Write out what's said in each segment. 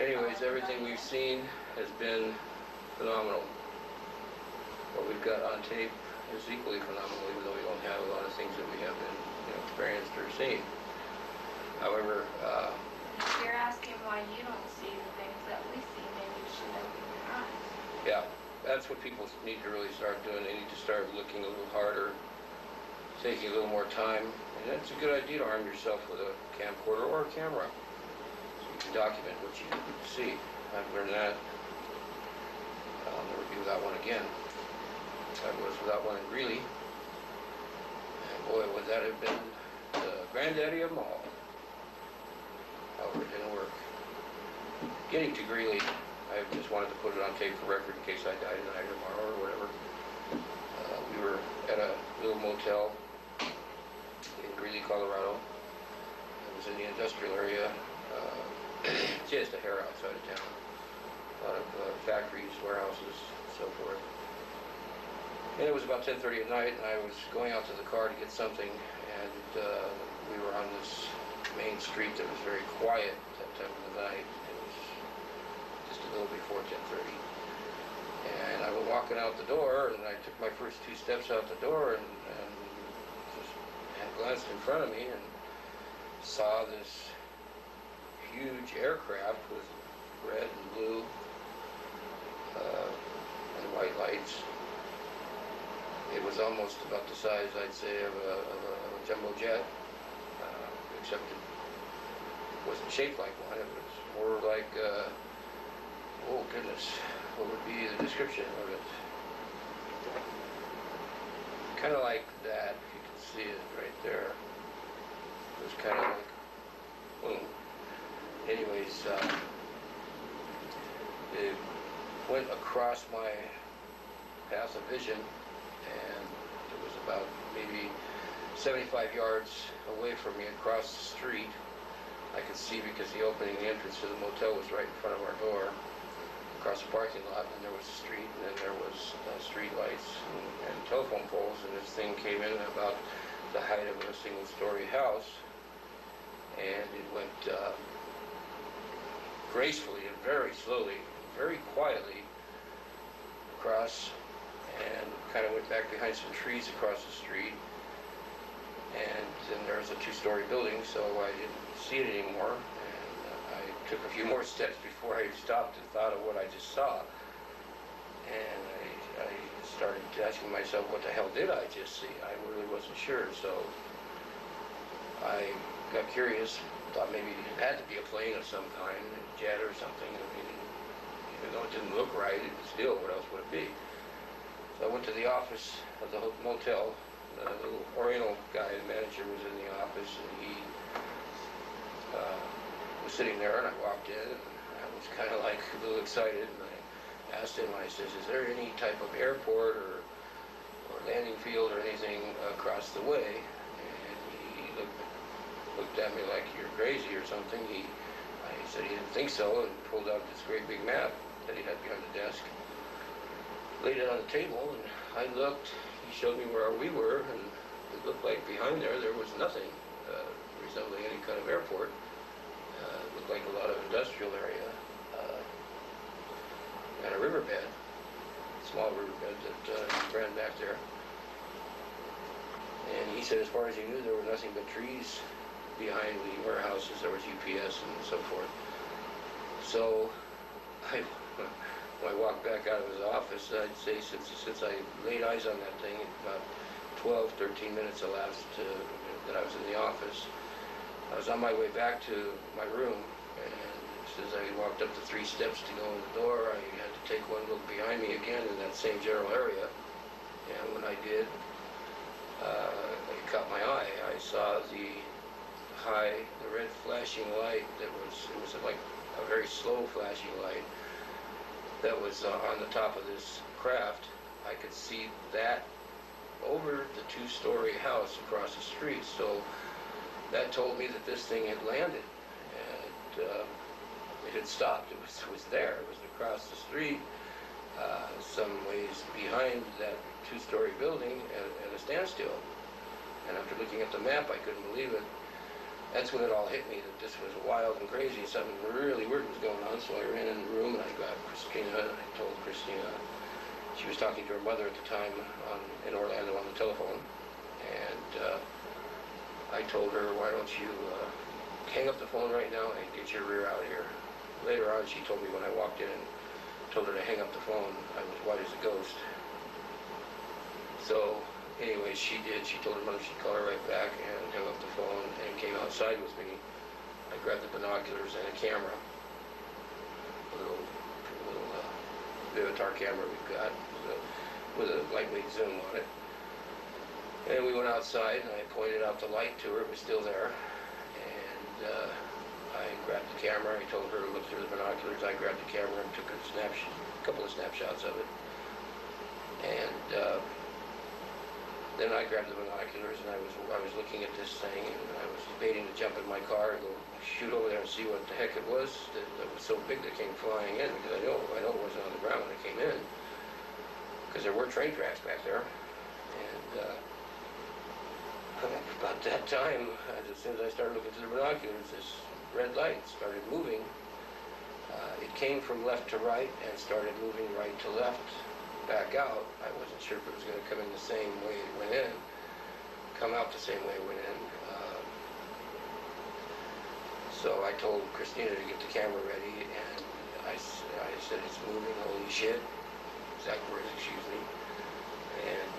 Anyways, everything we've seen has been phenomenal. What we've got on tape is equally phenomenal, even though we don't have a lot of things that we have been, experienced or seen. However, if you're asking why you don't see the things that we see, maybe you should open your eyes. yeah, that's what people need to really start doing. They need to start looking a little harder, taking a little more time. And it's a good idea to arm yourself with a camcorder or a camera so you can document what you see. I've learned that. I'll never be without one again. I was without one in Greeley. And boy, would that have been the granddaddy of them all. However, it didn't work. Getting to Greeley, I just wanted to put it on tape for record in case I died tonight or tomorrow or whatever. We were at a little motel in Greeley, Colorado. It was in the industrial area, just a hair outside of town. A lot of factories, warehouses, and so forth. And it was about 10:30 at night, and I was going out to the car to get something, and we were on this main street that was very quiet at that time of the night. It was just a little before 10:30. And I was walking out the door, and I took my first 2 steps out the door, and just glanced in front of me and saw this huge aircraft with red and blue and white lights. It was almost about the size, I'd say, of a jumbo jet, except it wasn't shaped like one. It was more like, oh goodness, what would be the description of it? Kind of like that, if you can see it right there. It was kind of like, boom. Anyways, it went across my path of vision, and it was about maybe 75 yards away from me across the street. I could see because the entrance to the motel was right in front of our door, across the parking lot, and there was a street, and then there was street lights and telephone poles, and this thing came in about the height of a single-story house, and it went gracefully and very slowly, very quietly across, and kind of went back behind some trees across the street. And then there was a 2-story building, so I didn't see it anymore. And I took a few more steps before I stopped and thought of what I just saw. And I started asking myself, what the hell did I just see? I really wasn't sure, so I got curious, thought maybe it had to be a plane of some kind, a jet or something. I mean, even though it didn't look right, still, what else would it be? So I went to the office of the motel. The little Oriental guy, the manager, was in the office, and he was sitting there, and I walked in, and I was kind of like a little excited, and I asked him, I says, is there any type of airport or landing field or anything across the way? And he looked at me like, you're crazy or something. I said he didn't think so, and pulled out this great big map that he had behind the desk, laid it on the table, and I looked. He showed me where we were, and it looked like behind there was nothing resembling any kind of airport. It looked like a lot of industrial area and a riverbed, small riverbed that ran back there. And he said as far as he knew there were nothing but trees behind the warehouses. There was UPS and so forth. So when I walked back out of his office, I'd say since I laid eyes on that thing, about 12, 13 minutes elapsed that I was in the office. I was on my way back to my room, and as I walked up the 3 steps to go in the door, I had to take one look behind me again in that same general area. And when I did, it caught my eye. I saw the red flashing light it was like a very slow flashing light that was on the top of this craft. I could see that over the 2-story house across the street. So that told me that this thing had landed, and it had stopped. It was there. It was across the street, some ways behind that 2-story building at a standstill. And after looking at the map, I couldn't believe it. that's when it all hit me that this was wild and crazy. Something really weird was going on. So I ran in the room and I grabbed Christina and I told Christina. She was talking to her mother at the time in Orlando on the telephone. And I told her, why don't you hang up the phone right now and get your rear out of here. Later on, she told me when I walked in and told her to hang up the phone, I was white as a ghost. So anyway, she did. She told her mother she'd call her right back and hung up the phone and came outside with me. I grabbed the binoculars and a camera, a little Vivitar camera we've got with a lightweight zoom on it. And we went outside and I pointed out the light to her. It was still there. And I grabbed the camera. I told her to look through the binoculars. I grabbed the camera and took a couple of snapshots of it. And then I grabbed the binoculars and I was looking at this thing and I was debating to jump in my car and go shoot over there and see what the heck it was that was so big that came flying in, because I know it wasn't on the ground when it came in, because there were train tracks back there. And about that time, as soon as I started looking through the binoculars, this red light started moving. It came from left to right and started moving right to left, back out. I wasn't sure if it was going to come in the same way it went in, come out the same way it went in. So I told Christina to get the camera ready, and I said, it's moving, holy shit. Exact words, excuse me. And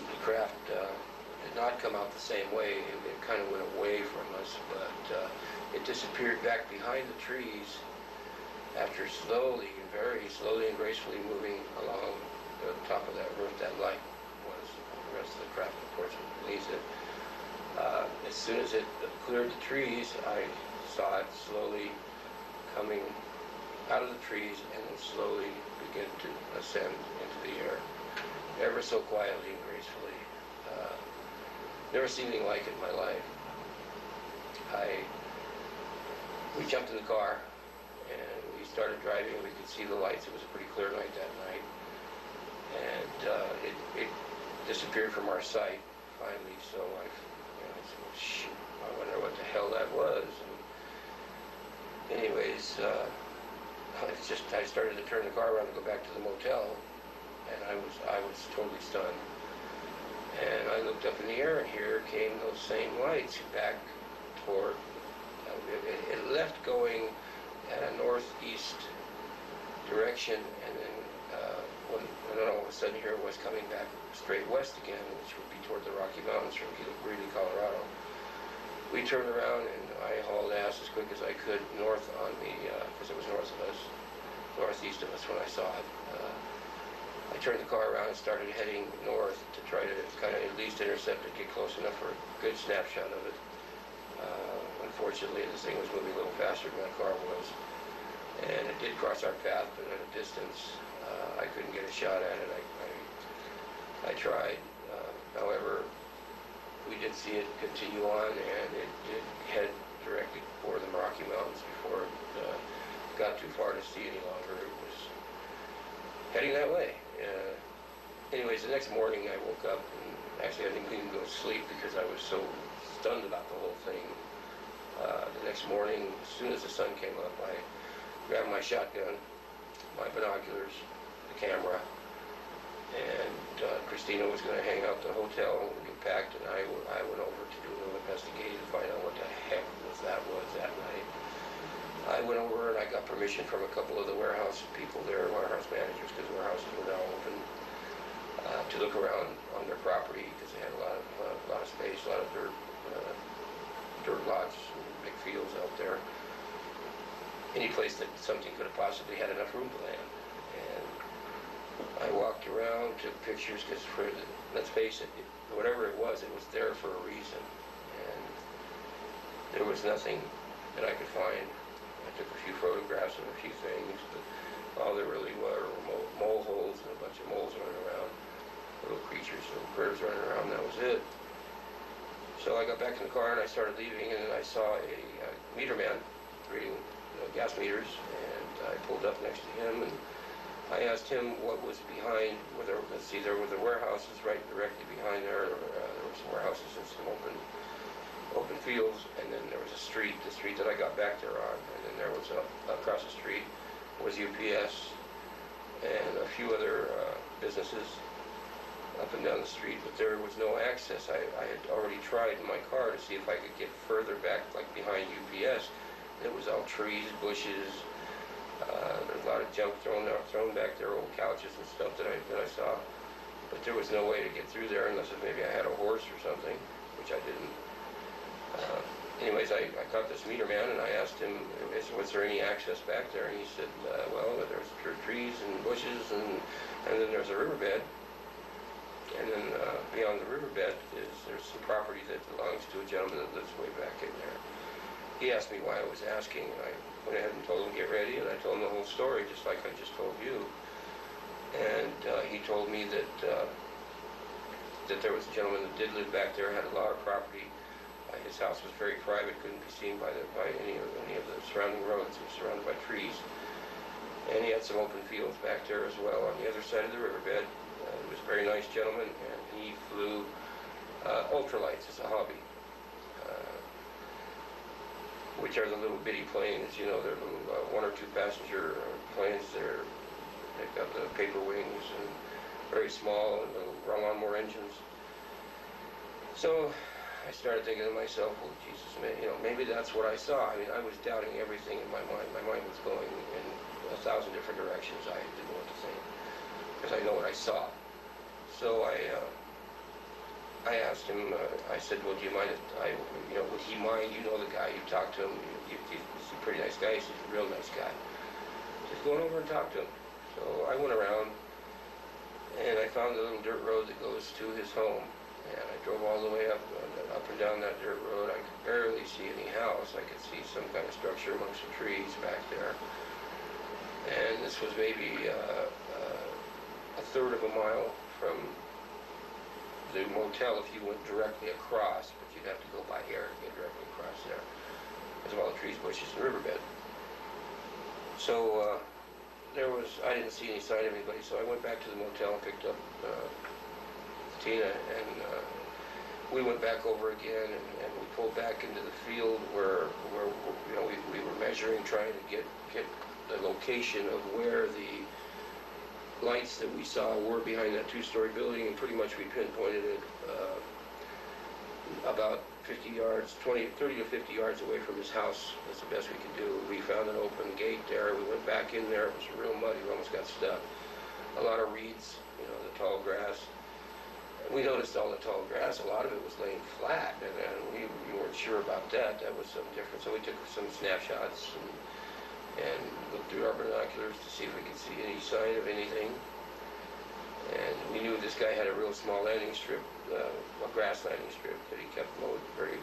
the craft did not come out the same way. It kind of went away from us, but it disappeared back behind the trees after very slowly and gracefully moving along the top of that roof. That light was. The rest of the craft, of course, was beneath it. As soon as it cleared the trees, I saw it slowly coming out of the trees and then slowly begin to ascend into the air, ever so quietly and gracefully. Never seen anything like it in my life. We jumped in the car and we started driving. We could see the lights. It was a pretty clear night that night. And it disappeared from our sight finally. So I said, well, shoot, I wonder what the hell that was. And anyways, I started to turn the car around and go back to the motel, and I was totally stunned. And I looked up in the air, and here came those same lights back toward. It left going at a northeast direction, and then when all of a sudden here it was coming back straight west again, which would be toward the Rocky Mountains from Greeley, Colorado. We turned around and I hauled ass as quick as I could north on the, because it was northeast of us when I saw it. I turned the car around and started heading north to try to kind of at least intercept it, get close enough for a good snapshot of it. Unfortunately, this thing was moving a little faster than my car was, and it did cross our path, but at a distance. I couldn't get a shot at it. I tried. However, we did see it continue on, and it did head directly for the Rocky Mountains before it got too far to see any longer. It was heading that way. Anyways, the next morning I woke up, and actually I didn't even go to sleep because I was so stunned about the whole thing. The next morning, as soon as the sun came up, I grabbed my shotgun, my binoculars, the camera, and Christina was going to hang out the hotel and get packed, and I went over to do a little investigating to find out what the heck was that night. I went over and I got permission from a couple of the warehouse people there, warehouse managers, because the warehouses were now open, to look around on their property because they had a lot of space, a lot of dirt lots, and big fields out there. Any place that something could have possibly had enough room to land. And I walked around, took pictures, because let's face it, whatever it was there for a reason. And there was nothing that I could find. I took a few photographs of a few things, but all there really were mole holes and a bunch of moles running around, little creatures, little critters running around, that was it. So I got back in the car and I started leaving, and I saw a meter man reading gas meters, and I pulled up next to him and I asked him what was behind, there were the warehouses right directly behind there. There were some warehouses houses and some open fields, and then there was the street that I got back there on, and then there was across the street was UPS and a few other businesses up and down the street, but there was no access. I had already tried in my car to see if I could get further back, like behind UPS. It was all trees, bushes. There's a lot of junk thrown back there, old couches and stuff that I saw. But there was no way to get through there unless maybe I had a horse or something, which I didn't. Anyways, I caught this meter man and I asked him, was there any access back there? And he said, well, there's trees and bushes and then there's a riverbed. And then beyond the riverbed there's some property that belongs to a gentleman that lives way back in there. He asked me why I was asking, and I went ahead and told him get ready, and I told him the whole story, just like I just told you. And he told me that there was a gentleman that did live back there, had a lot of property. His house was very private, couldn't be seen by any of the surrounding roads. It was surrounded by trees. And he had some open fields back there as well on the other side of the riverbed. He was a very nice gentleman, and he flew ultralights as a hobby, which are the little bitty planes, you know, they're little 1 or 2 passenger planes. They've got the paper wings and very small and little run-on-more engines. So I started thinking to myself, well, Jesus, man, you know, maybe that's what I saw. I mean, I was doubting everything in my mind. My mind was going in 1,000 different directions. I didn't know what to think, because I know what I saw. So I asked him, I said, well, do you mind if would he mind? You know the guy, you talked to him, he's a pretty nice guy. He's a real nice guy. Just going over and talk to him. So I went around, and I found the little dirt road that goes to his home. And I drove all the way up and down that dirt road. I could barely see any house. I could see some kind of structure amongst the trees back there. And this was maybe a third of a mile from the motel if you went directly across, but you'd have to go by here to get directly across there, because of all the trees, bushes, and riverbed. So I didn't see any sign of anybody, so I went back to the motel and picked up Tina, and we went back over again, and we pulled back into the field where you know, we were measuring, trying to get the location of where the lights that we saw were behind that 2-story building, and pretty much we pinpointed it about 50 yards, 30 to 50 yards away from his house. That's the best we could do. We found an open gate there. We went back in there. It was real muddy. We almost got stuck. A lot of reeds, you know, the tall grass. We noticed all the tall grass. A lot of it was laying flat, and we weren't sure about that. That was something different. So we took some snapshots and looked through our binoculars to see if we could see any sign of anything. And we knew this guy had a real small landing strip, a grass landing strip that he kept mowed very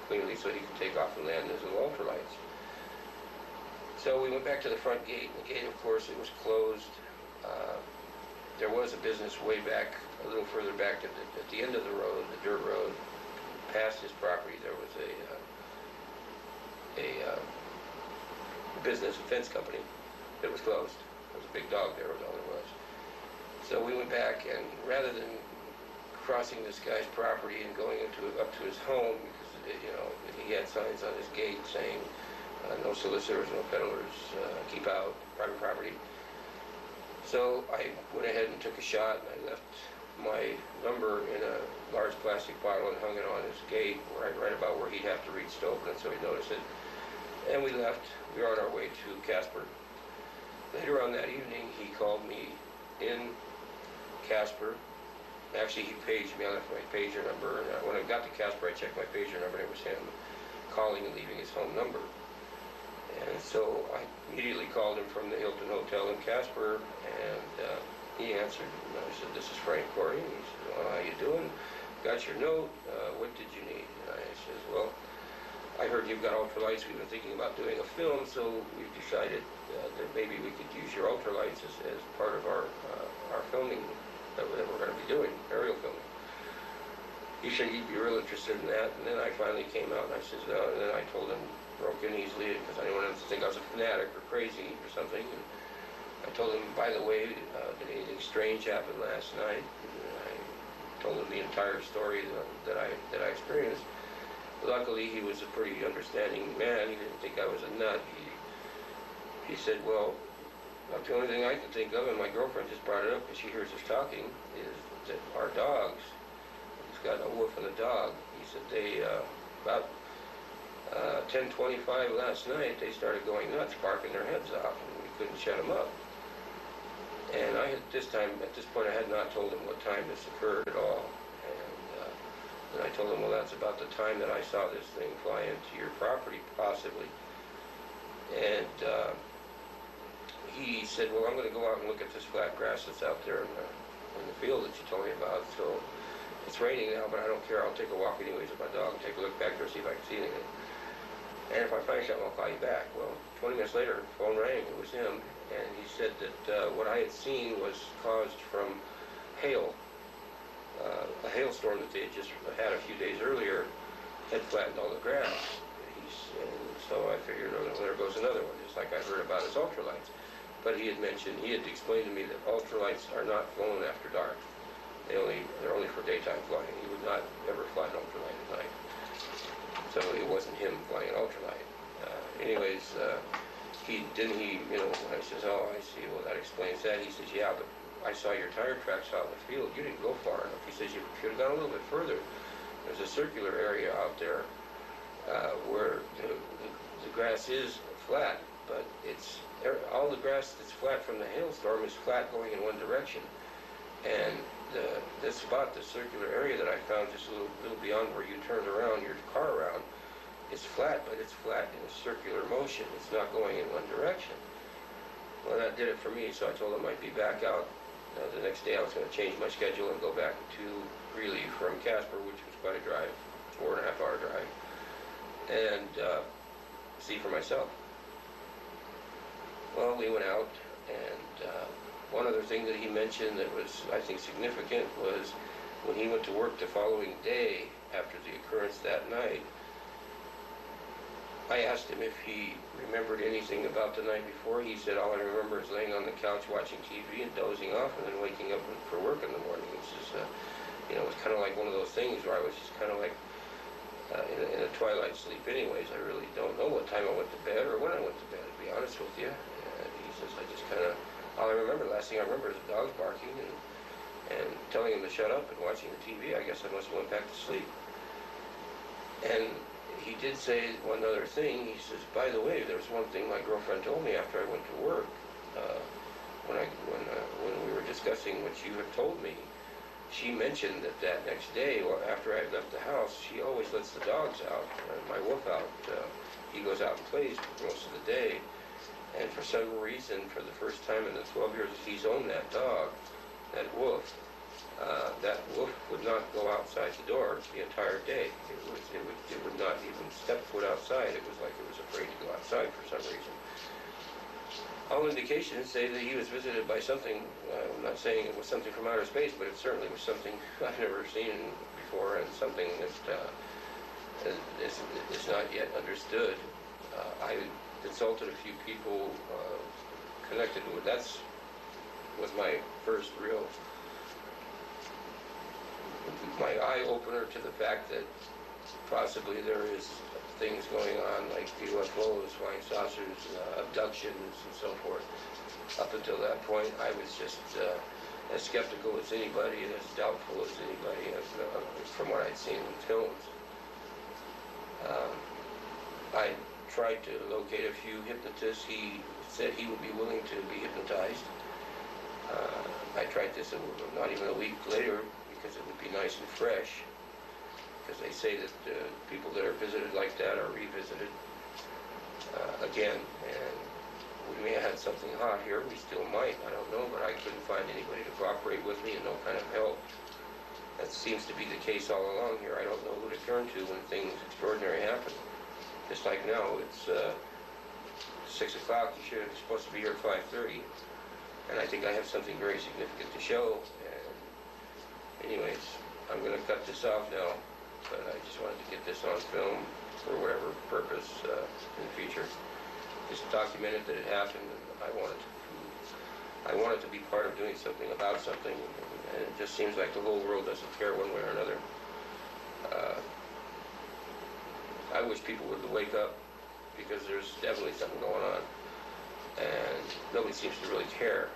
cleanly so he could take off and land his little ultralights. So we went back to the front gate. The gate, of course, it was closed. There was a business way back, a little further back at the end of the road, the dirt road, past his property. There was a business, a fence company, that was closed. There was a big dog there, was all there was. So we went back, and rather than crossing this guy's property and going up to his home, because you know he had signs on his gate saying no solicitors, no peddlers, keep out, private property. So I went ahead and took a shot, and I left my number in a large plastic bottle and hung it on his gate, right about where he'd have to reach to open it so he'd notice it. And we left. We were on our way to Casper. Later on that evening, he called me in Casper. Actually, he paged me. I left my pager number, and when I got to Casper, I checked my pager number, and it was him calling and leaving his home number. And so I immediately called him from the Hilton Hotel in Casper, and he answered. And I said, "This is Frank Corey." And he said, "Well, how you doing? Got your note. What did you need?" And I said, "Well, I heard you've got ultralights. We've been thinking about doing a film, so we've decided that maybe we could use your ultralights as part of our filming that we're going to be doing, aerial filming." He said he'd be real interested in that, and then I finally came out and I said, no, and then I told him, broke in easily, because I didn't want him to think I was a fanatic or crazy or something. And I told him, by the way, did anything strange happen last night? And I told him the entire story that I experienced. Luckily, he was a pretty understanding man. He didn't think I was a nut. He said, well, the only thing I can think of, and my girlfriend just brought it up because she hears us talking, is that our dogs, he's got a wolf and a dog. He said they, about 10:25 last night, they started going nuts, barking their heads off, and we couldn't shut them up. And I had at this point, I had not told him what time this occurred at all. And I told him, well, that's about the time that I saw this thing fly into your property, possibly. And he said, well, I'm going to go out and look at this flat grass that's out there in the field that you told me about. So it's raining now, but I don't care. I'll take a walk anyways with my dog and take a look back there, see if I can see anything. And if I find something, I'll call you back. Well, 20 minutes later, the phone rang. It was him. And he said that what I had seen was caused from hail. A hailstorm that they had just had a few days earlier had flattened all the grass. And so I figured, oh, there goes another one, just like I heard about his ultralights. But he had explained to me that ultralights are not flown after dark. They're only for daytime flying. He would not ever fly an ultralight at night. So it wasn't him flying an ultralight. When I says, oh, I see, well, that explains that. He says, yeah, but I saw your tire tracks out in the field. You didn't go far enough. He says, you should have gone a little bit further. There's a circular area out there where the grass is flat, but all the grass that's flat from the hailstorm is flat going in one direction. And this spot, the circular area that I found just a little beyond where you turn around your car around, it's flat, but it's flat in a circular motion. It's not going in one direction. Well, that did it for me, so I told him I'd be back out. The next day I was going to change my schedule and go back to Greeley from Casper, which was quite a drive, 4.5-hour drive, and see for myself. Well, we went out, and one other thing that he mentioned that was, I think, significant was when he went to work the following day after the occurrence that night. I asked him if he remembered anything about the night before. He said, all I remember is laying on the couch watching TV and dozing off and then waking up for work in the morning. It's just, it was kind of like one of those things where I was just kind of like in a twilight sleep anyways. I really don't know what time I went to bed or when I went to bed, to be honest with you. And he says, I just kind of, last thing I remember is the dogs barking and telling him to shut up and watching the TV. I guess I must have went back to sleep. And he did say one other thing. He says, by the way, there was one thing my girlfriend told me after I went to work. When we were discussing what you had told me, she mentioned that next day, after I had left the house, she always lets the dogs out, my wolf out. He goes out and plays most of the day. And for some reason, for the first time in the 12 years he's owned that dog, that wolf would not go outside the door the entire day. It would not even step foot outside. It was like it was afraid to go outside for some reason. All indications say that he was visited by something. I'm not saying it was something from outer space, but it certainly was something I've never seen before, and something that is not yet understood. I consulted a few people connected with that. Was my first real, my eye opener to the fact that possibly there is things going on like UFOs, flying saucers, abductions, and so forth. Up until that point, I was just as skeptical as anybody and as doubtful as anybody from what I'd seen in films. I tried to locate a few hypnotists. He said he would be willing to be hypnotized. I tried this not even a week later because it would be nice and fresh, because they say that people that are visited like that are revisited again. And we may have had something hot here. We still might. I don't know, but I couldn't find anybody to cooperate with me and no kind of help. That seems to be the case all along here. I don't know who to turn to when things extraordinary happen. Just like now, it's 6 o'clock. You're supposed to be here at 5:30. And I think I have something very significant to show. And anyways, I'm going to cut this off now, but I just wanted to get this on film for whatever purpose in the future. Just documented that it happened, and I wanted to I want it to be part of doing something about something, and it just seems like the whole world doesn't care one way or another. I wish people would wake up, because there's definitely something going on, and nobody seems to really care.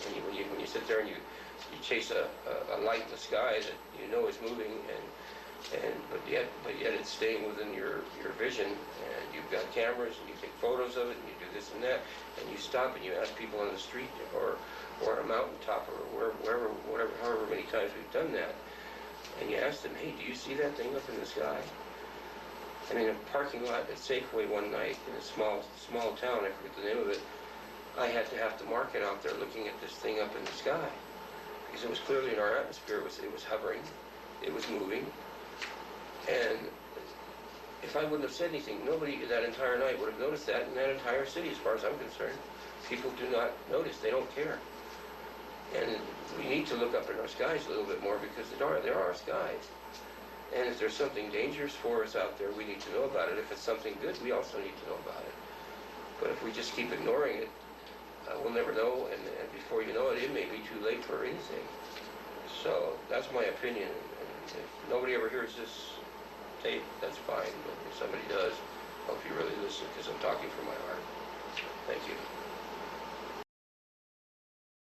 When you sit there and you chase a light in the sky that you know is moving, but yet it's staying within your vision, and you've got cameras and you take photos of it and you do this and that, and you stop and you ask people on the street or on a mountaintop or wherever, whatever, however many times we've done that, and you ask them, hey, do you see that thing up in the sky? I mean, a parking lot at Safeway one night in a small town, I forget the name of it, I had to mark it out there looking at this thing up in the sky, because it was clearly in our atmosphere. It was hovering, it was moving, and if I wouldn't have said anything, nobody that entire night would have noticed that in that entire city, as far as I'm concerned. People do not notice, they don't care. And we need to look up in our skies a little bit more, because there are skies. And if there's something dangerous for us out there, we need to know about it. If it's something good, we also need to know about it. But if we just keep ignoring it, we'll never know, and before you know it, it may be too late for anything. So that's my opinion. And if nobody ever hears this tape, that's fine. But if somebody does, I hope you really listen, because I'm talking from my heart. Thank you.